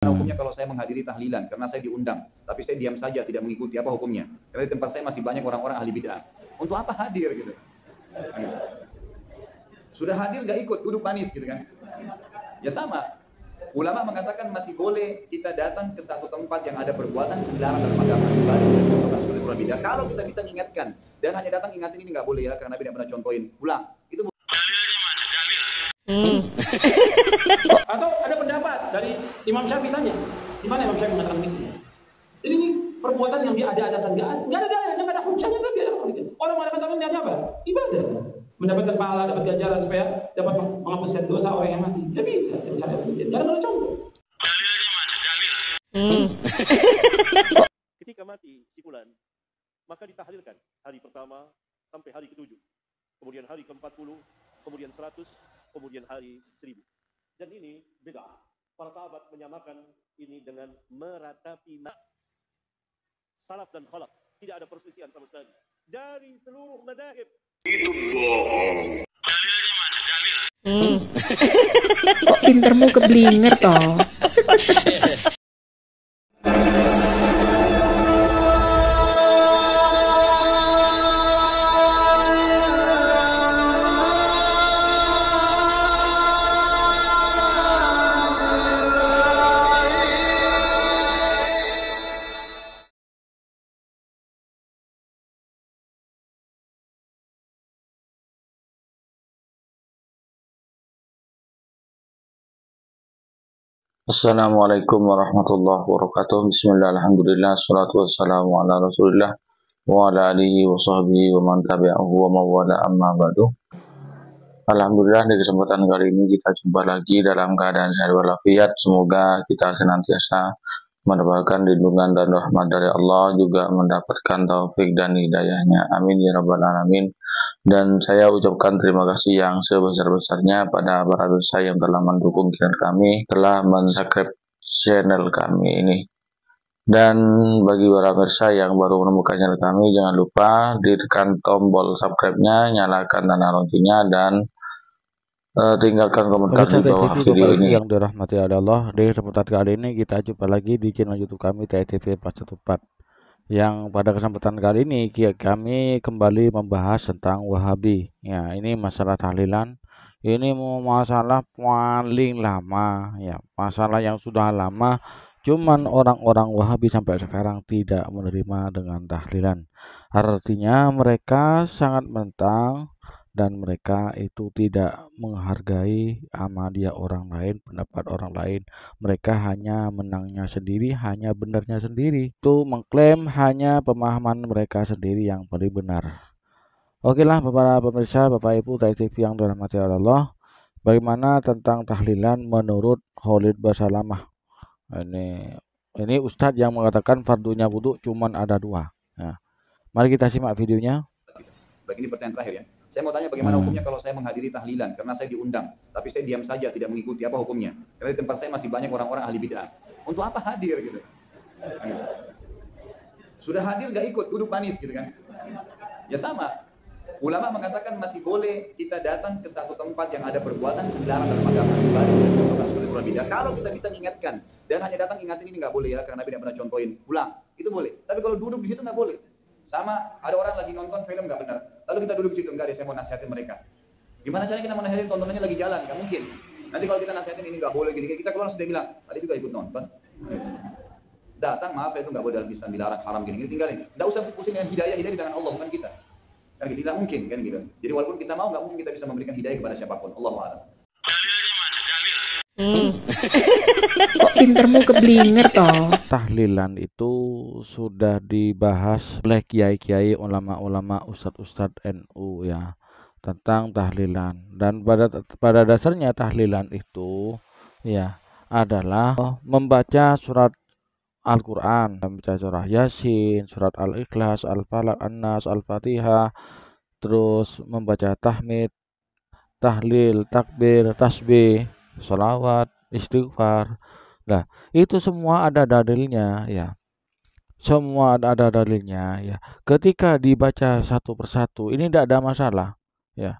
Hukumnya kalau saya menghadiri tahlilan karena saya diundang, tapi saya diam saja tidak mengikuti, apa hukumnya? Karena di tempat saya masih banyak orang-orang ahli bid'ah. Untuk apa hadir gitu? Sudah hadir nggak ikut, duduk manis gitu kan? Ya sama. Ulama mengatakan masih boleh kita datang ke satu tempat yang ada perbuatan dilarang dalam agama. Kalau kita bisa mengingatkan dan hanya datang ingatin ini nggak boleh ya karena Nabi tidak pernah contohin, pulang. Itu Atau ada pendapat dari Imam Syafi'i tanya, di mana Imam Syafi'i mengatakan begitu? Jadi ini perbuatan yang diada-adakan, nggak ada dalilnya, nggak ada hujahnya, tapi ada begitu. Orang mengadakan tahlilan niatnya apa? Ibadah, mendapatkan pahala, dapat ganjaran supaya dapat menghapuskan dosa orang yang mati. Tidak bisa, cara begitu. Nggak ada contoh. Dalilnya mana? Dalil. Ketika mati si fulan, maka ditahlilkan hari pertama sampai hari ke-7, kemudian hari ke-40, kemudian 100, kemudian hari 1000. Dan ini beda. Para sahabat menyamakan ini dengan meratapi salaf dan khalaf. Tidak ada perselisihan sama sekali dari seluruh madzhab. Itu bohong. Dalilnya mana? Dalil. Kok pintermu keblinger toh? Assalamualaikum warahmatullahi wabarakatuh. Bismillah, alhamdulillah, salatu wassalamu ala rasulillah wa ala alihi wa sahbihi wa man tabi'ahu wa mawala amma ba'du. Alhamdulillah, di kesempatan kali ini kita jumpa lagi dalam keadaan sehat walafiat. Semoga kita senantiasa mendapatkan lindungan dan rahmat dari Allah, juga mendapatkan taufik dan hidayahnya. Amin ya rabbal alamin. Dan saya ucapkan terima kasih yang sebesar-besarnya pada para pemirsa yang telah mendukung channel kami, telah men-subscribe channel kami ini. Dan bagi para pemirsa yang baru menemukan channel kami, jangan lupa ditekan tombol subscribe-nya, nyalakan tanda loncengnya, dan tinggalkan komentar di bawah video ini. Yang dirahmati Allah, di kesempatan kali ini kita jumpa lagi di channel YouTube kami TTV 414. Yang pada kesempatan kali ini kami kembali membahas tentang Wahabi. Ya, ini masalah tahlilan. Ini masalah paling lama, ya, masalah yang sudah lama. Cuman orang-orang Wahabi sampai sekarang tidak menerima dengan tahlilan. Artinya mereka sangat menentang dan mereka itu tidak menghargai amalia orang lain, pendapat orang lain. Mereka hanya menangnya sendiri, hanya benarnya sendiri. Itu mengklaim hanya pemahaman mereka sendiri yang paling benar. Oke lah para pemirsa, Bapak Ibu TV yang dirahmati Allah, bagaimana tentang tahlilan menurut Khalid Basalamah? Ini Ustadz yang mengatakan fardunya wudu cuman ada 2. Nah, mari kita simak videonya. Begini pertanyaan terakhir ya. Saya mau tanya bagaimana hukumnya kalau saya menghadiri tahlilan karena saya diundang, tapi saya diam saja tidak mengikuti, apa hukumnya? Karena di tempat saya masih banyak orang-orang ahli bid'ah. Untuk apa hadir gitu? Sudah hadir nggak ikut, duduk manis gitu kan? Ya sama. Ulama mengatakan masih boleh kita datang ke satu tempat yang ada perbuatan dilarang dalam agama. Kalau kita bisa mengingatkan dan hanya datang ingatin ini nggak boleh ya karena Nabi tidak pernah contohin, pulang. Itu boleh. Tapi kalau duduk di situ nggak boleh. Sama ada orang lagi nonton film nggak benar, lalu kita duduk di situ, enggak deh, saya mau nasihatin mereka. Gimana caranya kita mau nasihatin, tontonannya lagi jalan? Nggak mungkin. Nanti kalau kita nasihatin ini nggak boleh gini, kita keluar sudah bilang tadi juga ikut nonton. Datang, maaf ya, itu nggak boleh dalam Islam, dilarang, haram gini, tinggalin. Nggak usah pusing dengan hidayah di tangan Allah, bukan kita. Kan gitu, tidak mungkin kan gitu. Jadi walaupun kita mau, nggak mungkin kita bisa memberikan hidayah kepada siapapun. Allahu a'lam. Dalilnya mana? Dalil. Kok pintermu keblinger toh? Tahlilan itu sudah dibahas oleh kiai-kiai, ulama-ulama, ustadz-ustadz NU ya, tentang tahlilan. Dan pada dasarnya tahlilan itu ya adalah membaca surat Al-Quran, membaca surah Yasin, surat Al-Ikhlas, Al-Falaq, An-Nas, Al-Fatihah, terus membaca tahmid, tahlil, takbir, tasbih, sholawat, istighfar. Nah, itu semua ada dalilnya ya. Semua ada dalilnya ya. Ketika dibaca satu persatu, ini tidak ada masalah ya.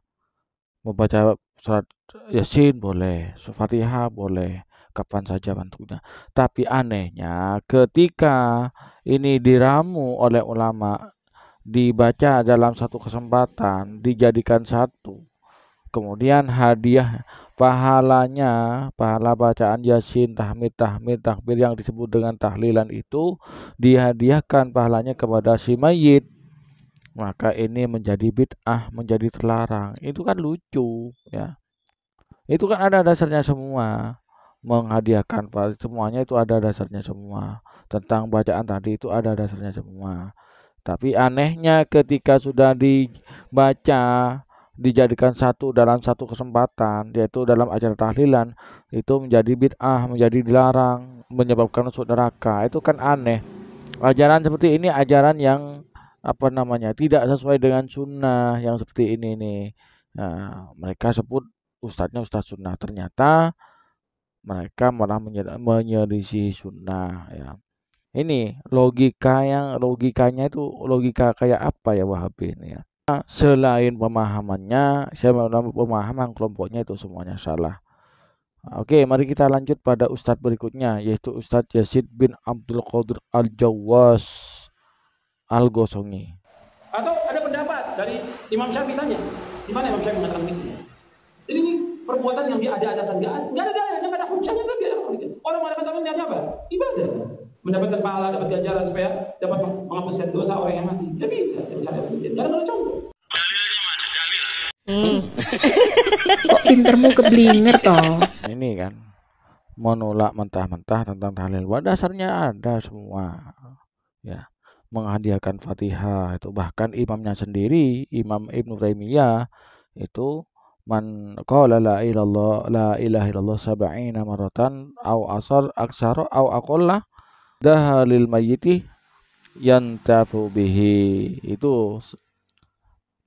Membaca surat Yasin boleh, Fatihah boleh. kapan saja bentuknya. Tapi anehnya ketika ini diramu oleh ulama, dibaca dalam satu kesempatan, dijadikan satu, kemudian hadiah pahalanya, pahala bacaan Yasin, tahmid, takbir yang disebut dengan tahlilan itu dihadiahkan pahalanya kepada si mayit, maka ini menjadi bid'ah, menjadi terlarang. Itu kan lucu ya. Itu kan ada dasarnya semua. Menghadiahkan semuanya itu ada dasarnya semua. Tentang bacaan tadi itu ada dasarnya semua. Tapi anehnya ketika sudah dibaca, dijadikan satu dalam satu kesempatan, yaitu dalam acara tahlilan, itu menjadi bid'ah, menjadi dilarang, menyebabkan masuk neraka. Itu kan aneh. Ajaran seperti ini ajaran yang tidak sesuai dengan sunnah yang seperti ini nih. Nah, mereka sebut ustadznya ustadz sunnah, ternyata mereka malah menyelisih sunnah ya. Ini logikanya itu logika kayak apa ya Wahabi ini ya. Selain pemahamannya, pemahaman kelompoknya itu semuanya salah. Oke, mari kita lanjut pada ustadz berikutnya, yaitu Ustadz Yazid bin Abdul Qadir Al-Jawwas Al-Ghosongi. Atau ada pendapat dari Imam Syafi'i tanya, di mana Imam Syafi'i mengatakan begitu? Jadi ini perbuatan yang diada-adakan, nggak ada dalilnya, nggak ada hujahnya, tapi ada begitu. Orang mengadakan tapi niatnya apa? Ibadah. Mendapatkan pahala, dapat ganjaran supaya dapat menghapuskan dosa orang yang mati. Nggak bisa, cara begitu. Nggak ada contoh. Dalilnya mana? Dalil. Kok pintermu keblinger toh? Ini kan menolak mentah-mentah tentang tahlil. Dasarnya ada semua. Ya, menghadiahkan Fatihah itu bahkan imamnya sendiri, Imam Ibnu Taimiyah itu man qala la ilaha illallah sab'ina maratan au asar aksara au aqalla dahalil mayyiti yantafu bihi. Itu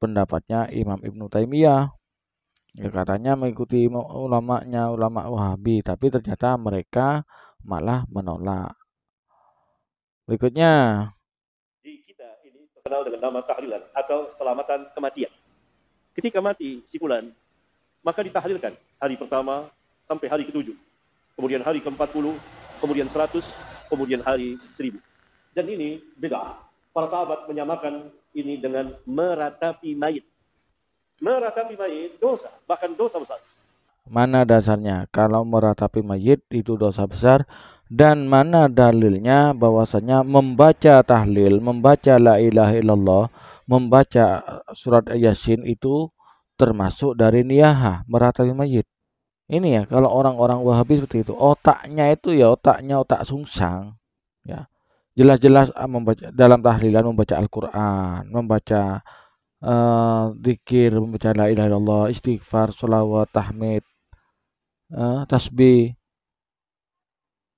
pendapatnya Imam Ibnu Taimiyah. Ya, katanya mengikuti ulama Wahabi, tapi ternyata mereka malah menolak. Berikutnya, Di kita ini terkenal dengan nama tahlilan atau selamatan kematian. Ketika mati si fulan, maka ditahlilkan hari pertama sampai hari ke-7, kemudian hari ke-40, kemudian 100, kemudian hari 1000. Dan ini beda. Para sahabat menyamakan ini dengan meratapi mayit. Meratapi mayit dosa, bahkan dosa besar. mana dasarnya kalau meratapi mayit itu dosa besar, dan mana dalilnya bahwasanya membaca tahlil, membaca la ilaha illallah, membaca surat Yasin itu termasuk dari niyahah meratapi mayit. Ini ya, kalau orang-orang Wahabi seperti itu, otaknya itu ya otak sungsang ya. Jelas-jelas membaca dalam tahlilan, membaca Al-Qur'an, membaca zikir, membaca la ilaha illallah, istighfar, sholawat, tahmid, tasbih.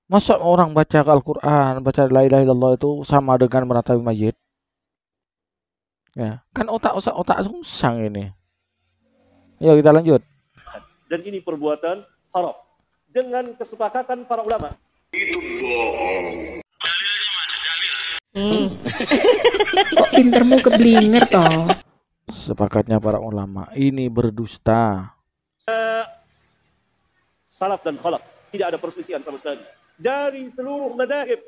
Masa orang baca Al-Qur'an, baca la ilaha illallah itu sama dengan meratapi mayit? Ya, kan otak sungsang ini. Yuk kita lanjut. Dan ini perbuatan haram dengan kesepakatan para ulama. Itu bohong. Dalilnya mana? Dalil. Kok pintermu keblinger toh? Sepakatnya para ulama ini berdusta. Salaf dan khalaf tidak ada perselisihan sama sekali dari seluruh madzhab.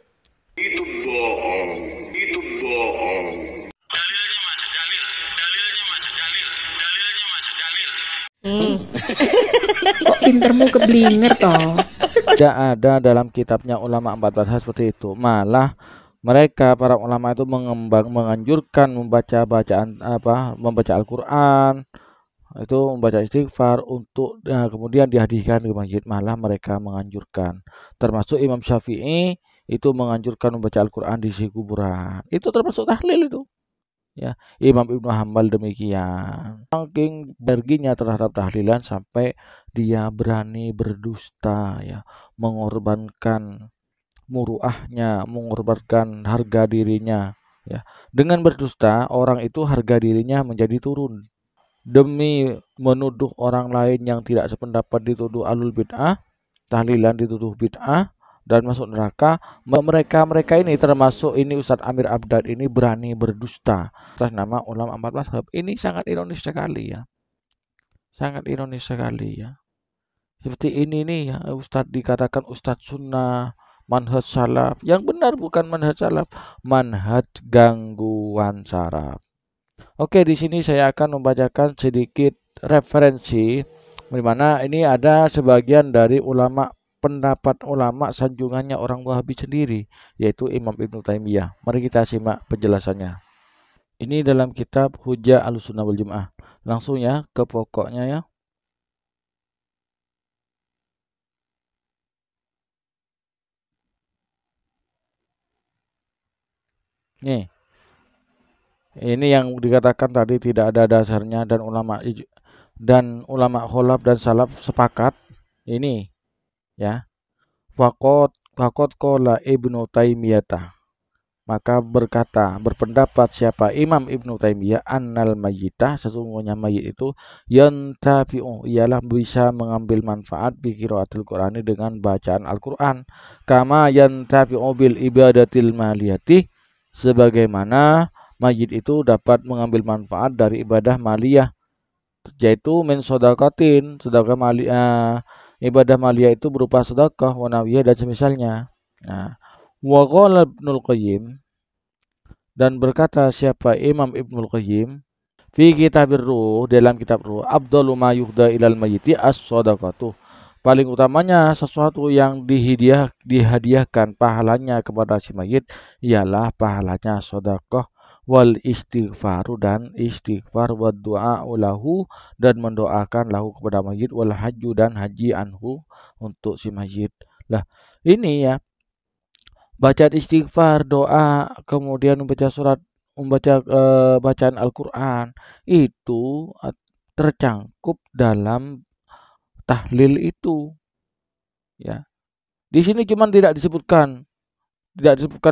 Itu bohong. Itu bohong. Dalilnya mana? Dalil. Dalilnya mana? Dalil. Dalilnya mana? Dalil. Kok pintermu keblinger toh? Tidak ada dalam kitabnya ulama 14 seperti itu. Malah mereka para ulama itu menganjurkan membaca Al-Qur'an, itu membaca istighfar untuk kemudian dihadirikan ke masjid. Malah mereka menganjurkan, termasuk Imam Syafi'i itu menganjurkan membaca Al-Qur'an di sisi kuburan. Itu termasuk tahlil itu. Ya, Imam Ibnu Hanbal demikian. Saking berginya terhadap tahlilan sampai dia berani berdusta ya, mengorbankan muruahnya, mengorbankan harga dirinya ya. Dengan berdusta orang itu harga dirinya menjadi turun. Demi menuduh orang lain yang tidak sependapat dituduh alul bid'ah, tahlilan dituduh bid'ah dan masuk neraka. Mereka ini termasuk ini Ustadz Amir Abdad ini berani berdusta atas nama ulama 14 mazhab. Ini sangat ironis sekali ya. Sangat ironis sekali ya. Seperti ini nih, ya, Ustadz dikatakan Ustadz sunnah, manhaj salaf. Yang benar bukan manhaj salaf, manhaj gangguan saraf. Oke, di sini saya akan membacakan sedikit referensi di mana ini ada sebagian dari ulama, pendapat ulama sanjungannya orang Wahabi sendiri, yaitu Imam Ibnu Taimiyah. Mari kita simak penjelasannya. Ini dalam kitab Hujjah Ahlussunnah wal Jamaah. Langsung ya ke pokoknya ya. Nih, ini yang dikatakan tadi tidak ada dasarnya dan ulama kholaf dan salaf sepakat. Ini ya. Faqad qala Ibnu Taimiyah. Maka berpendapat siapa Imam Ibnu Taimiyah annal mayyitah, sesungguhnya mayit itu yantafi'u, ialah bisa mengambil manfaat bi qiraatil Qur'ani dengan bacaan Al-Qur'an, kama yantafi'u bil ibadatil maliyati, sebagaimana mayit itu dapat mengambil manfaat dari ibadah maliyah, yaitu min sedekatin, sedekah maliyah. Ibadah maliyah itu berupa sedekah, wanawiyah dan semisalnya. Nah, wa qala Ibnul Qayyim, dan berkata siapa Imam Ibnul Qayyim fi kitabir ruh, dalam kitab ruh, afdalu ma yuhda ilal mayyiti as-shadaqatu, paling utamanya sesuatu yang dihadiahkan pahalanya kepada si mayit ialah pahalanya sedekah, wal istighfaru, dan istighfar, wa du'a lahu, dan mendoakan lahu kepada mayit, wal hajju, dan haji anhu untuk si mayit. Lah ini ya, baca istighfar, doa, kemudian membaca bacaan Al-Qur'an itu tercangkup dalam tahlil itu ya. Di sini cuman tidak disebutkan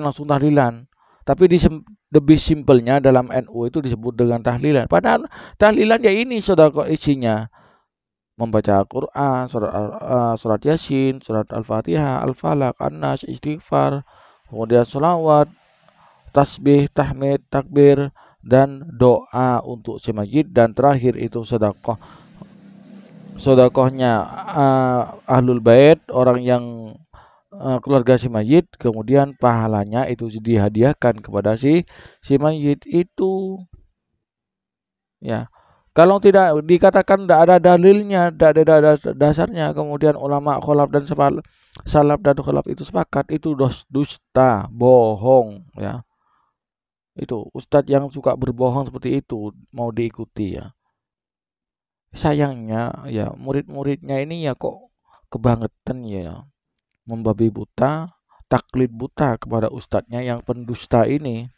langsung tahlilan, tapi lebih simpelnya dalam NU itu disebut dengan tahlilan. Padahal tahlilan ya ini sedekah, isinya membaca Al-Qur'an, surat Yasin, surat Al-Fatihah, Al-Falaq, An-Nas, istighfar, kemudian sholawat, tasbih, tahmid, takbir, dan doa untuk si mayit, dan terakhir itu sedekah. Sedekahnya ahlul bait, orang yang keluarga si mayit, kemudian pahalanya itu dihadiahkan kepada si mayit itu ya. Kalau tidak dikatakan tidak ada dalilnya, tidak ada dasarnya, kemudian ulama kholaf dan salaf dan kholaf itu sepakat, itu dusta, bohong ya. Itu ustadz yang suka berbohong seperti itu mau diikuti ya. Sayangnya ya, murid-muridnya ini ya kok kebangetan ya, membabi buta, taklid buta kepada ustadznya yang pendusta ini.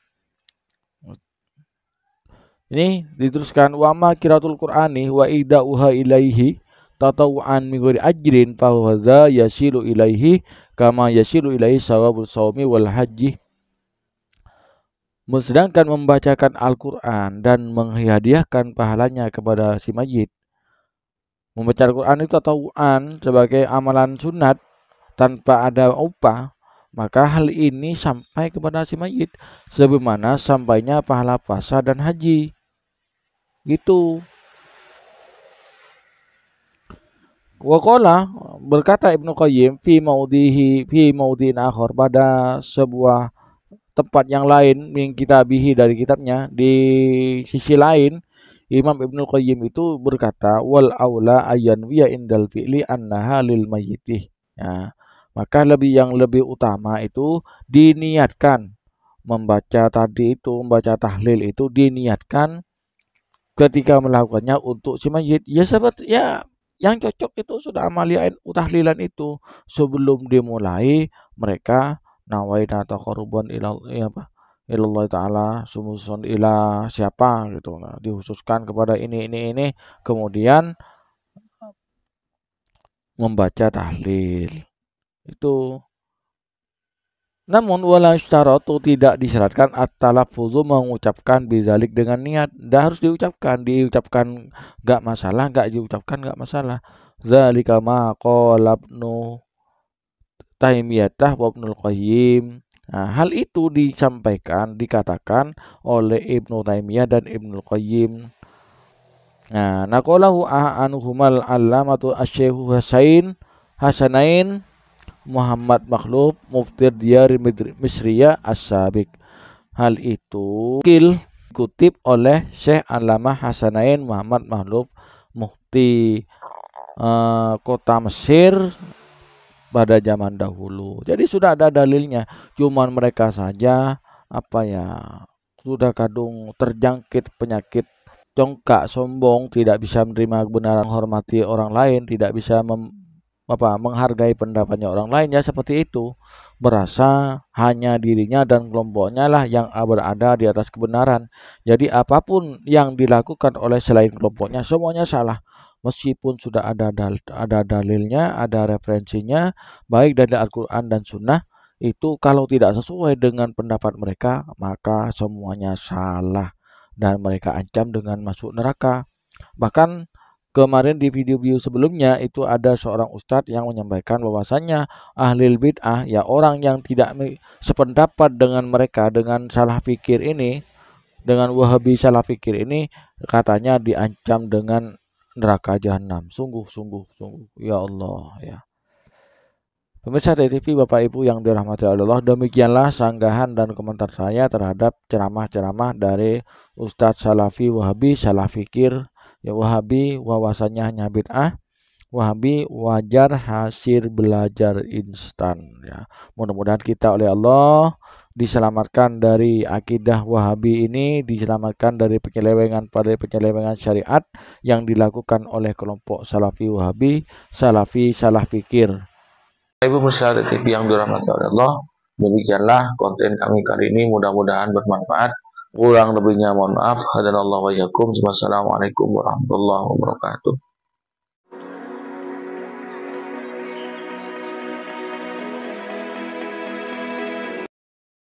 Ini diteruskan, wa ma qiraatul Qur'ani wa idauha ilaihi tatawuan min ghairi ajrin fa hadza yasilu ilaihi kama yasilu ilaihi sawabul shaumi wal haji. Sedangkan membacakan Al-Qur'an dan menghadiahkan pahalanya kepada si mayit, membaca Al-Qur'an itu tatawuan sebagai amalan sunat tanpa ada upah, maka hal ini sampai kepada si mayit sebagaimana sampainya pahala puasa dan haji. Gitu. Waqala, berkata Ibnu Qayyim fi maudhi'in akhar, pada sebuah tempat yang lain, min kitabihi, dari kitabnya, di sisi lain Imam Ibnu Qayyim itu berkata, wal aula ayyan wiya indal fi'li annaha lil mayyitih. Ya, maka yang lebih utama itu diniatkan membaca tahlil itu diniatkan ketika melakukannya untuk si mayit. Ya seperti ya, yang cocok itu sudah amalia tahlilan itu sebelum dimulai mereka nawaina taqarruban ilallah taala, sumusun ila siapa gitu. Nah, dihususkan kepada ini kemudian membaca tahlil itu. Namun wala syaratu, tidak disyaratkan at-talaffuzu, mengucapkan bizalik dengan niat. Tidak harus diucapkan enggak masalah, enggak diucapkan enggak masalah. Zalika ma qala Ibnu Taimiyah wa Ibnul Qayyim. Nah, hal itu dikatakan oleh Ibnu Taimiyah dan Ibnul Qayyim. Nah, naqalahu anhumal allamatu asy-syekh Hasanain Muhammad Makhluf Muftir Diyar Misriya As-Sabiq. Hal itu kutip oleh Syekh Allamah Hasanain Muhammad Makhluf Mufti kota Mesir pada zaman dahulu. Jadi sudah ada dalilnya. Cuman mereka saja sudah kadung terjangkit penyakit congkak, sombong, tidak bisa menerima kebenaran, menghormati orang lain, tidak bisa menghargai pendapatnya orang lain, ya seperti itu. Merasa hanya dirinya dan kelompoknya lah yang berada di atas kebenaran. Jadi apapun yang dilakukan oleh selain kelompoknya semuanya salah. Meskipun sudah ada dalilnya, ada referensinya, baik dari Al-Quran dan Sunnah, itu kalau tidak sesuai dengan pendapat mereka, maka semuanya salah. Dan mereka ancam dengan masuk neraka. Bahkan kemarin di video-video sebelumnya itu ada seorang ustadz yang menyampaikan bahwasannya ahlul bid'ah, ya orang yang tidak sependapat dengan mereka, dengan salah fikir ini, dengan wahabi salah fikir ini, katanya diancam dengan neraka jahanam. Sungguh, ya Allah ya. Pemirsa TV, Bapak Ibu yang dirahmati Allah, demikianlah sanggahan dan komentar saya terhadap ceramah-ceramah dari Ustadz Salafi Wahabi, salah fikir, ya Wahabi wawasannya hanya bid'ah, Wahabi wajar hasil belajar instan. Ya, mudah-mudahan kita oleh Allah diselamatkan dari akidah Wahabi ini, diselamatkan dari penyelewengan syariat yang dilakukan oleh kelompok Salafi Wahabi, Salafi salah fikir. Ibu pemirsa TV yang dirahmati oleh Allah, demikianlah konten kami kali ini, mudah-mudahan bermanfaat. Kurang lebihnya mohon maaf. Hadanallahu wa iyyakum. Wassalamualaikum warahmatullahi wabarakatuh.